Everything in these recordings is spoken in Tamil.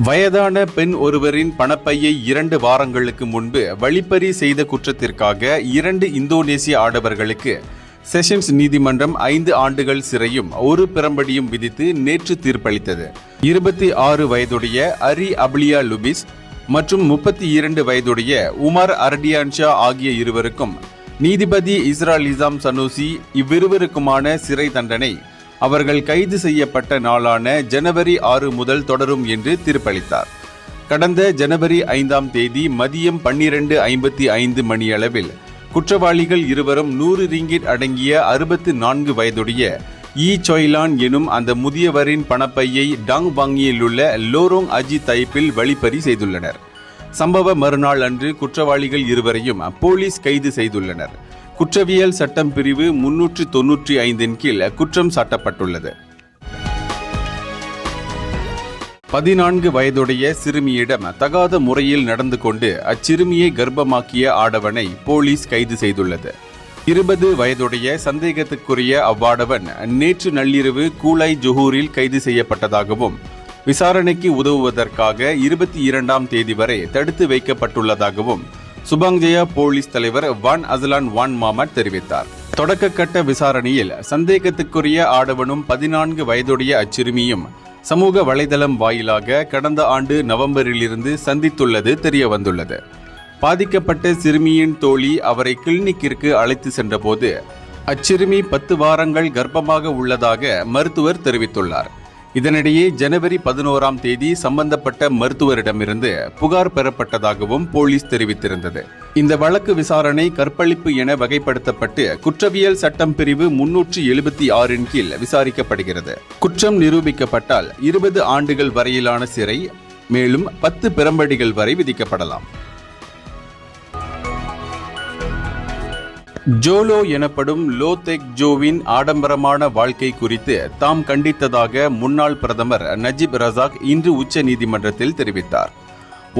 வயதான பெண் ஒருவரின் பணப்பையை 2 வாரங்களுக்கு முன்பு வழிப்பறி செய்த குற்றத்திற்காக 2 இந்தோனேசிய ஆடவர்களுக்கு செஷன்ஸ் நீதிமன்றம் 5 ஆண்டுகள் சிறையும் 1 பிரம்படியும் விதித்து நேற்று தீர்ப்பளித்தது. 26 வயதுடைய அரி அப்லியா லுபிஸ் மற்றும் 32 வயதுடைய உமர் அர்டியான்ஷா ஆகிய இருவருக்கும் நீதிபதி இஸ்ராலிசாம் சனூசி இவ்விருவருக்குமான சிறை தண்டனை அவர்கள் கைது செய்யப்பட்ட நாளான ஜனவரி 6 முதல் தொடரும் என்று தீர்ப்பளித்தார். கடந்த ஜனவரி 5ஆம் தேதி மதியம் 12:55 மணியளவில் குற்றவாளிகள் இருவரும் 100 ரிங்கிட் அடங்கிய 64 வயதுடைய ஈ சொய்லான் எனும் அந்த முதியவரின் பணப்பையை டாங் வாங்கியில் உள்ள லோரோங் அஜி தைப்பில் வழிப்பறி செய்துள்ளனர். சம்பவ மறுநாள் அன்று குற்றவாளிகள் இருவரையும் போலீஸ் கைது செய்துள்ளனர். குற்றவியல் சட்டம் பிரிவு 395 கீழ் குற்றம் சாட்டப்பட்டுள்ளது. 14 வயதுடைய சிறுமியிடம் தகாத முறையில் நடந்து கொண்டு அச்சிறுமியை கர்ப்பமாக்கிய ஆடவனை போலீஸ் கைது செய்துள்ளது. 20 வயதுடைய சந்தேகத்துக்குரிய அவ்வாடவன் நேற்று நள்ளிரவு கூலாய் ஜொஹூரில் கைது செய்யப்பட்டதாகவும் விசாரணைக்கு உதவுவதற்காக 22ஆம் தேதி வரை தடுத்து வைக்கப்பட்டுள்ளதாகவும் சுபாங்ஜயா போலீஸ் தலைவர் வான் அசலான் வான் மாமட் தெரிவித்தார். தொடக்க கட்ட விசாரணையில் சந்தேகத்துக்குரிய ஆடவனும் 14 வயதுடைய அச்சிறுமியும் சமூக வலைதளம் வாயிலாக கடந்த ஆண்டு நவம்பரிலிருந்து சந்தித்துள்ளது தெரிய வந்துள்ளது. பாதிக்கப்பட்ட சிறுமியின் தோழி அவரை கிளினிக்கிற்கு அழைத்து சென்றபோது அச்சிறுமி 10 வாரங்கள் கர்ப்பமாக உள்ளதாக மருத்துவர் தெரிவித்துள்ளார். இதனிடையே ஜனவரி 11ஆம் தேதி சம்பந்தப்பட்ட மருத்துவரிடமிருந்து புகார் பெறப்பட்டதாகவும் போலீஸ் தெரிவித்திருந்தது. இந்த வழக்கு விசாரணை கற்பழிப்பு என வகைப்படுத்தப்பட்டு குற்றவியல் சட்டம் பிரிவு 376 கீழ் விசாரிக்கப்படுகிறது. குற்றம் நிரூபிக்கப்பட்டால் 20 ஆண்டுகள் வரையிலான சிறை மேலும் 10 பிரம்படிகள் வரை விதிக்கப்படலாம். ஜோலோ எனப்படும் லோ தெக் ஜோவின் ஆடம்பரமான வாழ்க்கை குறித்து தாம் கண்டித்ததாக முன்னாள் பிரதமர் நஜிப் ரசாக் இன்று உச்ச நீதிமன்றத்தில் தெரிவித்தார்.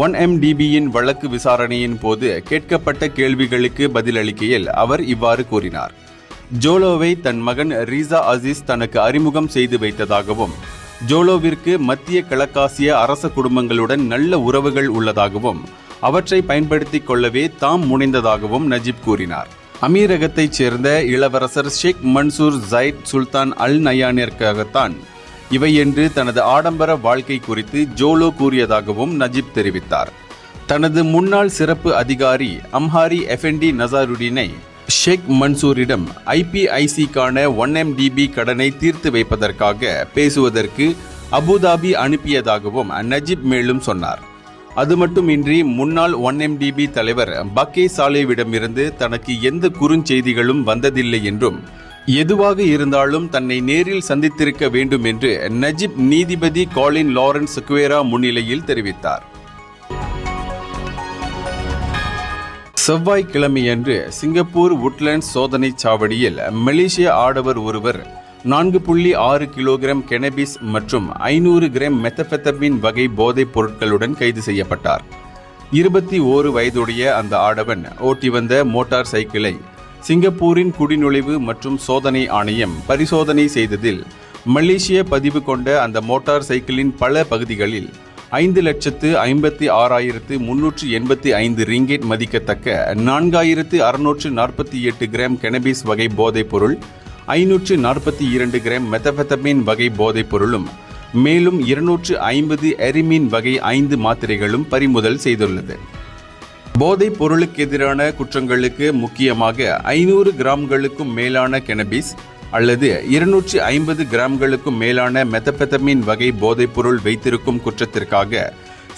1MDBயின் வழக்கு விசாரணையின் போது கேட்கப்பட்ட கேள்விகளுக்கு பதிலளிக்கையில் அவர் இவ்வாறு கூறினார். ஜோலோவை தன் மகன் ரீசா அசீஸ் தனக்கு அறிமுகம் செய்து வைத்ததாகவும் ஜோலோவிற்கு மத்திய கிழக்காசிய அரச குடும்பங்களுடன் நல்ல உறவுகள் உள்ளதாகவும் அவற்றை பயன்படுத்திக் கொள்ளவே தாம் முனைந்ததாகவும் நஜிப் கூறினார். அமீரகத்தைச் சேர்ந்த இளவரசர் ஷேக் மன்சூர் ஜைட் சுல்தான் அல் நயானிற்காகத்தான் இவை என்று தனது ஆடம்பர வாழ்க்கை குறித்து ஜோலோ கூறியதாகவும் நஜிப் தெரிவித்தார். தனது முன்னாள் சிறப்பு அதிகாரி அம்ஹாரி எஃபெண்டி நசாருடீனை ஷேக் மன்சூரிடம் IPICக்கான 1MDB கடனை தீர்த்து வைப்பதற்காக பேசுவதற்கு அபுதாபி அனுப்பியதாகவும் நஜிப் மேலும் சொன்னார். அது மட்டுமின்றி முன்னாள் 1MDB தலைவர் பக்கே சாலேவிடமிருந்து தனக்கு எந்த குறுஞ்செய்திகளும் வந்ததில்லை என்றும் எதுவாக இருந்தாலும் தன்னை நேரில் சந்தித்திருக்க வேண்டும் என்று நஜிப் நீதிபதி காலின் லாரன்ஸ் ஸ்குவேரா முன்னிலையில் தெரிவித்தார். செவ்வாய்க்கிழமையன்று சிங்கப்பூர் உட்லண்ட்ஸ் சோதனைச் சாவடியில் மலேசிய ஆடவர் ஒருவர் 4.6 கிலோகிராம் கெனபிஸ் மற்றும் 500 கிராம் மெத்தபெத்தமின் வகை போதைப் பொருட்களுடன் கைது செய்யப்பட்டார். 21 வயதுடைய அந்த ஆடவன் ஓட்டி வந்த மோட்டார் சைக்கிளை சிங்கப்பூரின் குடிநுழைவு மற்றும் சோதனை ஆணையம் பரிசோதனை செய்ததில் மலேசிய பதிவு கொண்ட அந்த மோட்டார் சைக்கிளின் பல பகுதிகளில் 5,56,385 ரிங்கெட் மதிக்கத்தக்க 4,648 கிராம் கெனபிஸ் வகை போதைப் பொருள், 542 கிராம் மெத்தபெத்தமின் வகை போதைப் பொருளும் மேலும் 250 எரிமீன் வகை 5 மாத்திரைகளும் பறிமுதல் செய்துள்ளது. போதைப் பொருளுக்கு எதிரான குற்றங்களுக்கு முக்கியமாக 500 கிராம்களுக்கும் மேலான கெனபிஸ் அல்லது 250 கிராம்களுக்கும் மேலான மெத்தபெத்தமின் வகை போதைப் பொருள் வைத்திருக்கும் குற்றத்திற்காக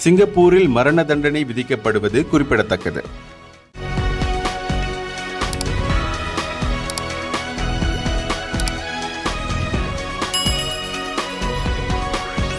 சிங்கப்பூரில் மரண தண்டனை விதிக்கப்படுவது குறிப்பிடத்தக்கது.